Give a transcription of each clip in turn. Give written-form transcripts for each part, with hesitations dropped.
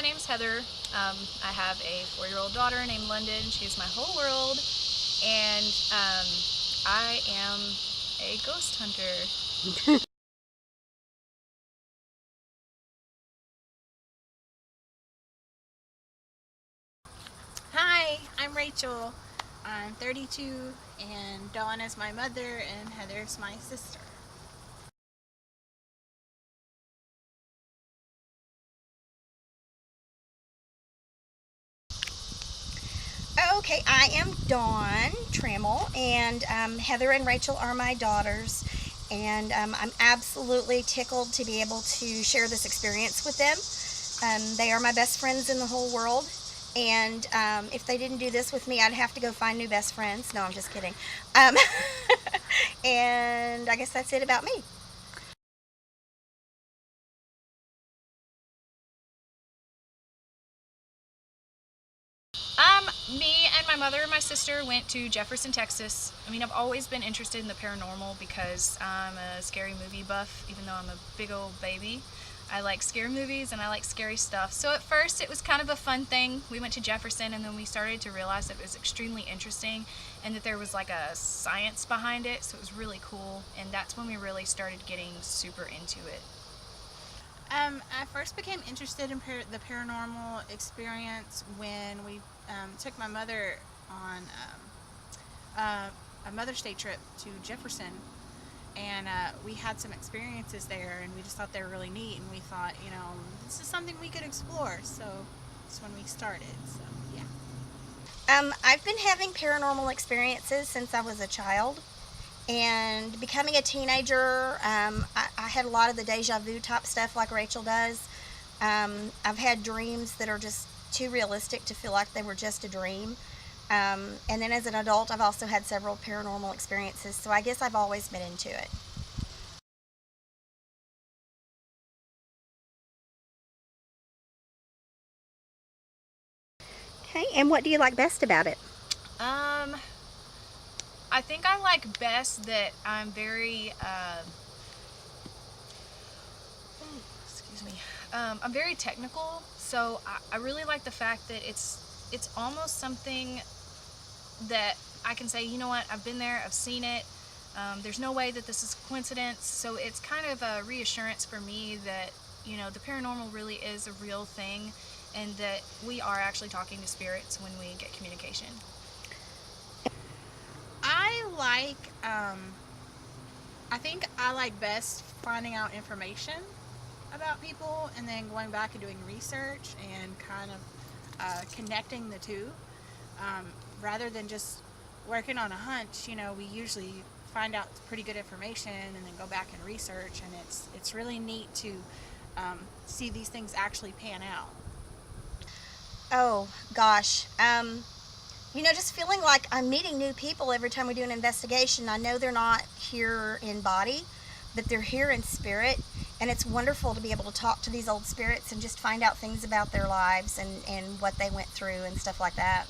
my name's Heather. I have a 4-year-old daughter named London. She's my whole world, and I am a ghost hunter. Hi, I'm Rachel. I'm 32, and Dawn is my mother, and Heather's my sister. Okay, I am Dawn Trammell, and Heather and Rachel are my daughters, and I'm absolutely tickled to be able to share this experience with them. They are my best friends in the whole world, and if they didn't do this with me, I'd have to go find new best friends. No, I'm just kidding. Um, and I guess that's it about me. Me and my mother and my sister went to Jefferson, Texas. I mean, I've always been interested in the paranormal because I'm a scary movie buff, even though I'm a big old baby. I like scary movies and I like scary stuff. So at first it was kind of a fun thing. We went to Jefferson and then we started to realize that it was extremely interesting and that there was like a science behind it. So it was really cool. And that's when we really started getting super into it. I first became interested in the paranormal experience when we took my mother on a Mother's Day trip to Jefferson, and we had some experiences there, and we just thought they were really neat, and we thought, this is something we could explore. So that's when we started. So yeah. I've been having paranormal experiences since I was a child. And becoming a teenager, I had a lot of the deja vu type stuff like Rachel does. I've had dreams that are just too realistic to feel like they were just a dream. And then as an adult, I've also had several paranormal experiences, so I guess I've always been into it. Okay, and what do you like best about it? Um, I think I like best that I'm very, excuse me, I'm very technical, so I really like the fact that it's almost something that I can say, you know what, I've been there, I've seen it. There's no way that this is coincidence, so it's kind of a reassurance for me that, the paranormal really is a real thing and that we are actually talking to spirits when we get communication. I like. I think I like best finding out information about people and then going back and doing research and kind of connecting the two, um, rather than just working on a hunch. We usually find out pretty good information and then go back and research, and it's really neat to see these things actually pan out. Oh, gosh. Just feeling like I'm meeting new people every time we do an investigation. I know they're not here in body, but they're here in spirit. And it's wonderful to be able to talk to these old spirits and just find out things about their lives and what they went through and stuff like that.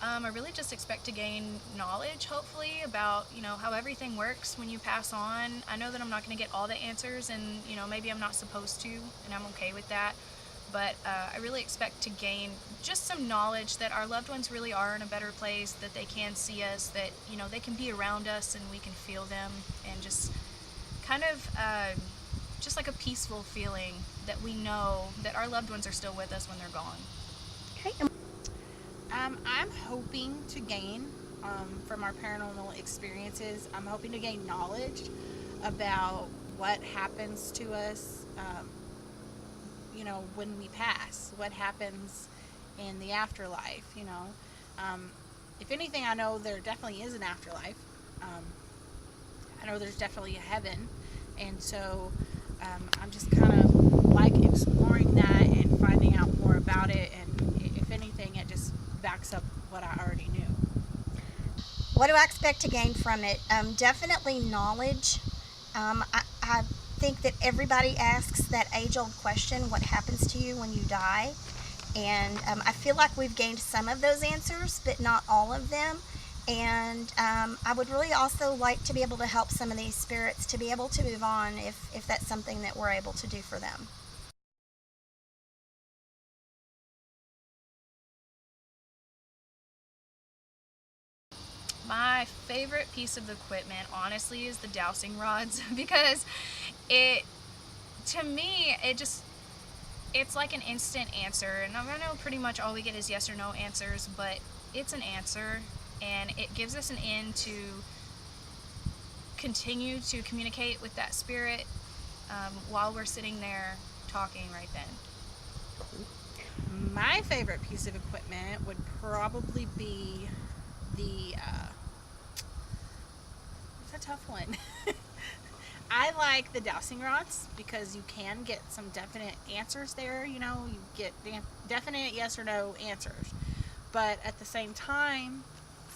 I really just expect to gain knowledge, hopefully, about, how everything works when you pass on. I know that I'm not going to get all the answers, and, maybe I'm not supposed to, and I'm okay with that. But I really expect to gain just some knowledge that our loved ones really are in a better place, that they can see us, that, they can be around us and we can feel them, and just kind of just like a peaceful feeling that we know that our loved ones are still with us when they're gone. Okay. I'm hoping to gain, from our paranormal experiences, I'm hoping to gain knowledge about what happens to us, when we pass, what happens in the afterlife. If anything, I know there definitely is an afterlife. Um, I know there's definitely a heaven, and so I'm just kind of like exploring that and finding out more about it. And if anything, it just backs up what I already knew. What do I expect to gain from it? Definitely knowledge. I think that everybody asks that age old question, what happens to you when you die? And I feel like we've gained some of those answers, but not all of them. And I would really also like to be able to help some of these spirits to be able to move on if that's something that we're able to do for them. My favorite piece of equipment, honestly, is the dowsing rods because it, to me, it's like an instant answer. And I know pretty much all we get is yes or no answers, but it's an answer and it gives us an in to continue to communicate with that spirit while we're sitting there talking right then. My favorite piece of equipment would probably be the. It's a tough one. I like the dowsing rods because you can get some definite answers there. You know, you get definite yes or no answers. But at the same time,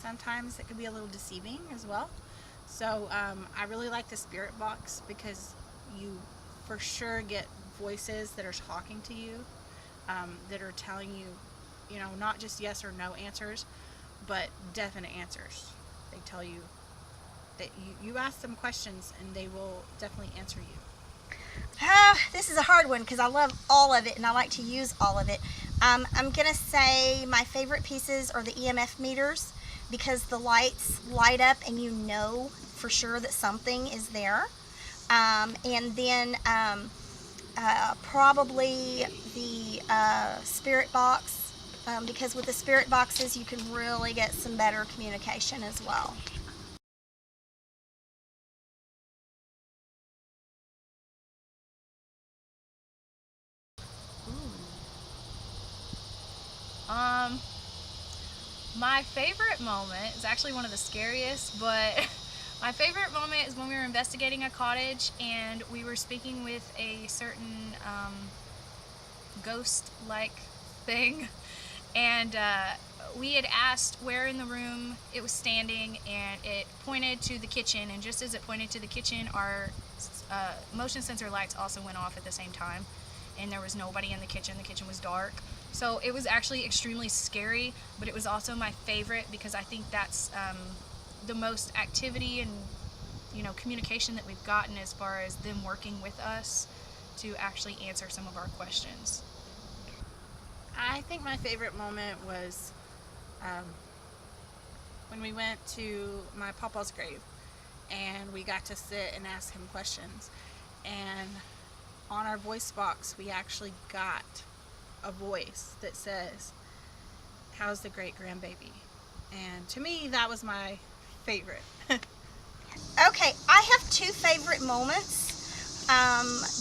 sometimes it can be a little deceiving as well. So I really like the spirit box because you for sure get voices that are talking to you, that are telling you, you know, not just yes or no answers, but definite answers. They tell you that you ask them questions and they will definitely answer you. This is a hard one because I love all of it and I like to use all of it. I'm going to say my favorite pieces are the EMF meters because the lights light up and you know for sure that something is there. And then probably the spirit box because with the spirit boxes you can really get some better communication as well. Um, my favorite moment is actually one of the scariest, but my favorite moment is when we were investigating a cottage and we were speaking with a certain ghost-like thing, and we had asked where in the room it was standing, and it pointed to the kitchen. And just as it pointed to the kitchen, our motion sensor lights also went off at the same time, and there was nobody in the kitchen. The kitchen was dark. So it was actually extremely scary, but it was also my favorite because I think that's the most activity and communication that we've gotten as far as them working with us to actually answer some of our questions. I think my favorite moment was um, when we went to my papa's grave and we got to sit and ask him questions. And on our voice box, we actually got a voice that says, "How's the great grandbaby?" And to me, that was my favorite. Okay, I have two favorite moments.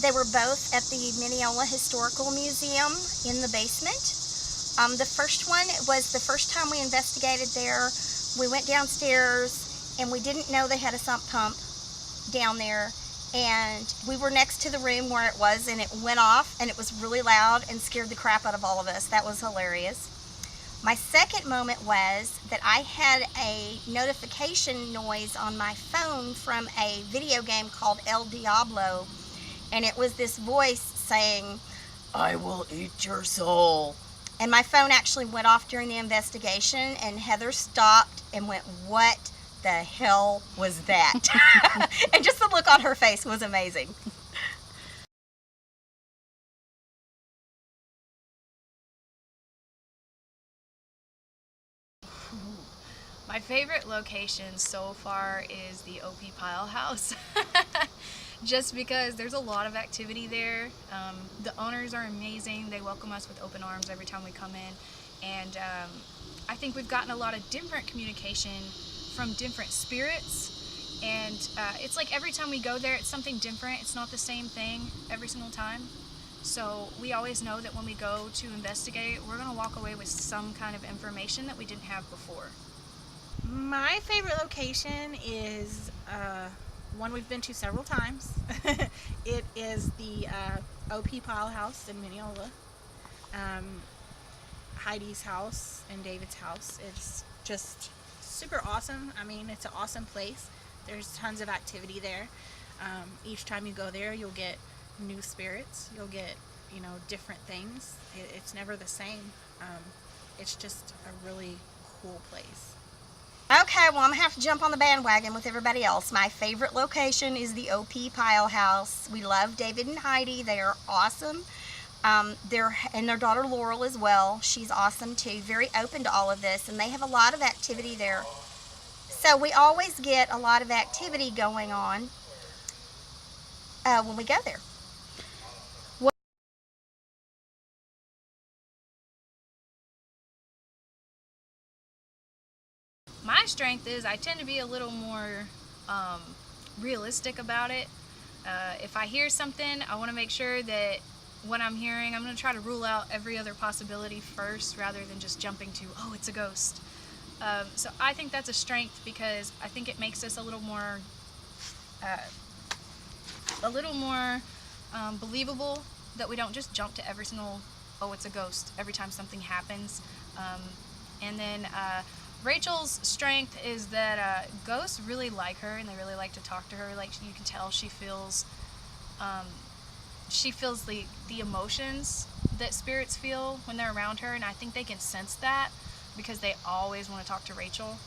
They were both at the Mineola Historical Museum in the basement. The first one was the first time we investigated there. We went downstairs and we didn't know they had a sump pump down there. And we were next to the room where it was, and it went off, and it was really loud and scared the crap out of all of us. That was hilarious. My second moment was that I had a notification noise on my phone from a video game called El Diablo, and it was this voice saying, "I will eat your soul." And my phone actually went off during the investigation, and Heather stopped and went, "What the hell was that?" And just the look on her face was amazing. My favorite location so far is the OP Pile House. Just because there's a lot of activity there. The owners are amazing. They welcome us with open arms every time we come in. And I think we've gotten a lot of different communication from different spirits. And it's like every time we go there, it's something different. It's not the same thing every single time. So we always know that when we go to investigate, we're going to walk away with some kind of information that we didn't have before. My favorite location is one we've been to several times. It is the OP Pile House in Mineola. Um, Heidi's house and David's house. It's just super awesome. I mean, it's an awesome place. There's tons of activity there. Each time you go there, you'll get new spirits. You'll get, different things. It's never the same. It's just a really cool place. Okay, well, I'm going to have to jump on the bandwagon with everybody else. My favorite location is the OP Pile House. We love David and Heidi. They are awesome. And their daughter Laurel as well. She's awesome too. Very open to all of this, and they have a lot of activity there. So we always get a lot of activity going on when we go there. My strength is I tend to be a little more um, realistic about it. If I hear something, I want to make sure that what I'm hearing, I'm going to try to rule out every other possibility first rather than just jumping to, oh, it's a ghost. So I think that's a strength because I think it makes us uh, a little more believable that we don't just jump to every single, oh, it's a ghost every time something happens. And then Rachel's strength is that ghosts really like her and they really like to talk to her. Like you can tell um, she feels the emotions that spirits feel when they're around her, and I think they can sense that because they always want to talk to Rachel.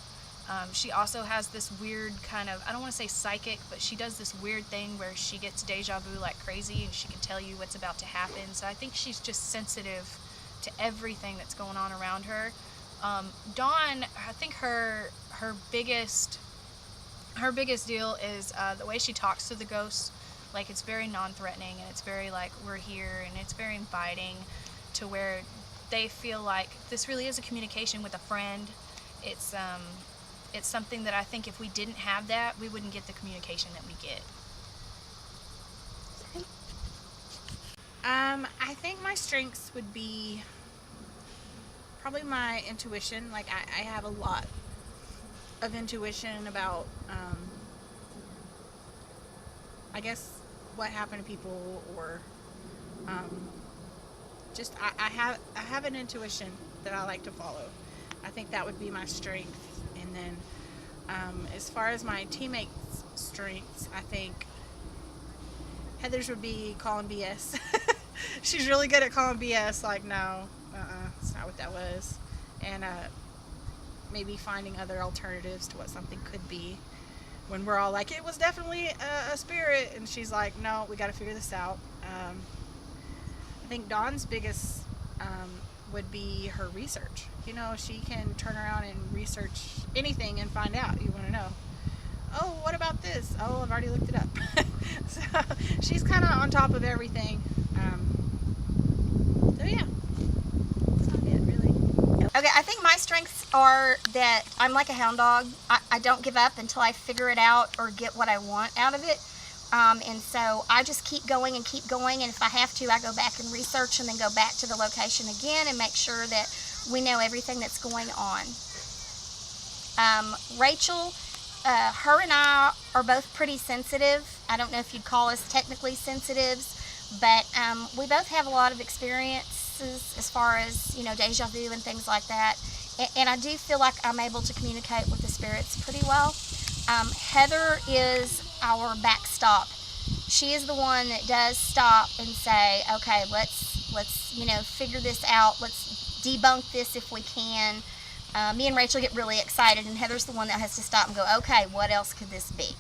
She also has this weird kind of, I don't want to say psychic, but she does this weird thing where she gets deja vu like crazy and she can tell you what's about to happen. So I think she's just sensitive to everything that's going on around her. Dawn, I think her biggest deal is the way she talks to the ghosts. Like it's very non-threatening and it's very like we're here and it's very inviting to where they feel like this really is a communication with a friend. It's it's something that I think if we didn't have that, we wouldn't get the communication that we get. I think my strengths would be probably my intuition. Like I have a lot of intuition about, I guess, what happened to people, or just I have an intuition that I like to follow. I think that would be my strength. And then as far as my teammates' strengths, I think Heather's would be calling BS. She's really good at calling BS. Like, no, it's not what that was. And maybe finding other alternatives to what something could be. When we're all like, it was definitely a spirit, and she's like, no, we got to figure this out. I think Dawn's biggest would be her research. You know, she can turn around and research anything and find out. You want to know, oh, what about this? Oh, I've already looked it up. So she's kind of on top of everything. So yeah, that's not it really. Okay, I think my strengths are that I'm like a hound dog. I don't give up until I figure it out or get what I want out of it. And so I just keep going and keep going. And if I have to, I go back and research and then go back to the location again and make sure that we know everything that's going on. Rachel, her and I are both pretty sensitive. I don't know if you'd call us technically sensitives, but we both have a lot of experiences as far as, you know, deja vu and things like that. And I do feel like I'm able to communicate with the spirits pretty well. Heather is our backstop. She is the one that does stop and say, okay, let's you know, figure this out. Let's debunk this if we can. Me and Rachel get really excited, and Heather's the one that has to stop and go, okay, what else could this be?